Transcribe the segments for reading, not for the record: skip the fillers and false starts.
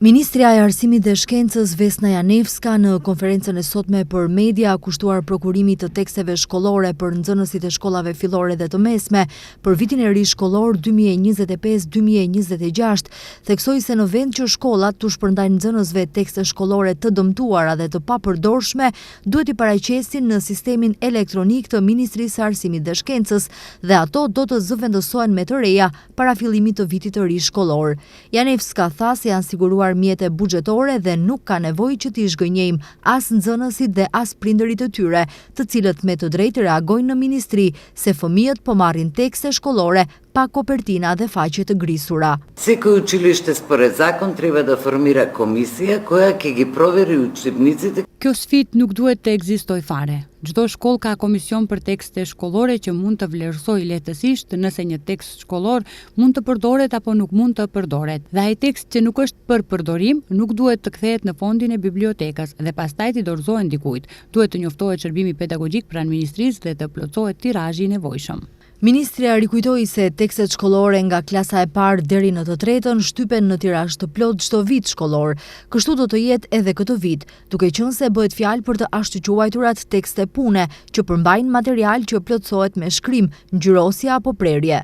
Ministrja e Arsimit dhe Shkencës Vesna Janevska në konferencën e sotme për media kushtuar prokurimit të teksteve shkollore për nxënësit e shkollave fillore dhe të mesme për vitin e ri shkollor 2025-2026, theksoi se në vend që shkollat t'u shpërndajnë nxënësve tekste shkollore të dëmtuara dhe të papërdorshme, duhet i paraqesin në sistemin elektronik të Ministrisë së Arsimit dhe Shkencës dhe ato do të zëvendësohen me të reja para fillimit të vitit të ri shkollor. Janevska tha se janë siguruar mjete buxhetore dhe nuk ka nevojë që t'i zhgënjejmë as nxënësit dhe as prindërit e tyre, të cilët me të drejtë reagojnë në ministri se fëmijët po marrin tekste shkollore pa kopertina dhe faqe të grisura. Секој училиште според закон треба да формира комисија која ќе ги провери учебниците. Kjo sfidë nuk duhet të ekzistojë fare. Çdo shkollë ka komision për tekste shkollore që mund të vlerësojë lehtësisht nëse një tekst shkollor mund të përdoret apo nuk mund të përdoret. Dhe ai tekst që nuk është për përdorim nuk duhet të kthehet në fondin e bibliotekës dhe pastaj t'i dorëzohen dikujt. Duhet të njoftohet shërbimi pedagogjik pranë ministrisë dhe të plotësohet tirazhi i nevojshëm. Ministria rikujtoi se tekstet shkollore nga klasa e parë deri në të tretën shtypen në tirazh të plot çdo vit shkollor. Kështu do të jetë edhe këtë vit, duke qenë se bëhet fjalë për të ashtuquajturat tekste pune, që përmbajnë material që plotësohet me shkrim, ngjyrosje apo prerje.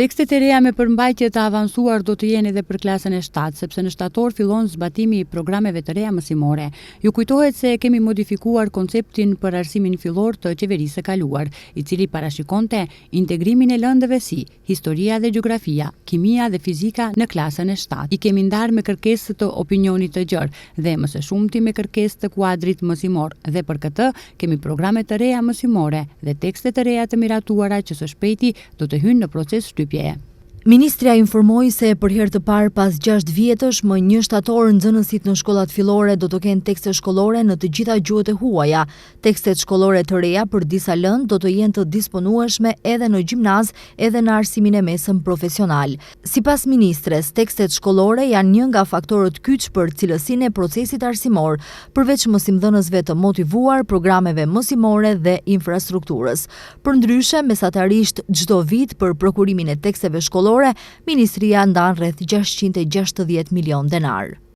Tekstet e reja me përmbajtje të avancuar do të jenë edhe për klasën e 7, sepse në shtator fillon zbatimi i programeve të reja mësimore. Ju kujtohet se kemi modifikuar konceptin për arsimin fillor të qeverisë së kaluar, i cili parashikonte integrimin e lëndëve si historia dhe gjeografia, kimia dhe fizika në klasën e 7. I kemi ndarë me kërkesë të opinionit të gjerë dhe më së shumti me kërkesë të kuadrit mësimor, dhe për këtë kemi programe të reja mësimore dhe tekste të reja të miratuara që së shpejti do të hynë në proces shtypje. Ministria informoi se për herë të parë pas 6 vjetësh, më 1 shtator nxënësit në shkollat fillore do të kenë tekste shkollore në të gjitha gjuhët e huaja. Tekstet shkollore të reja për disa lëndë do të jenë të disponueshme edhe në gjimnaz, edhe në arsimin e mesëm profesional. Sipas ministres, tekstet shkollore janë një nga faktorët kyç për cilësinë e procesit arsimor, përveç mësimdhënësve të motivuar, programeve mësimore dhe infrastrukturës. Përndryshe, mesatarisht çdo vit për prokurimin e teksteve shkollore, Ministria ndan rreth 660 milion denar.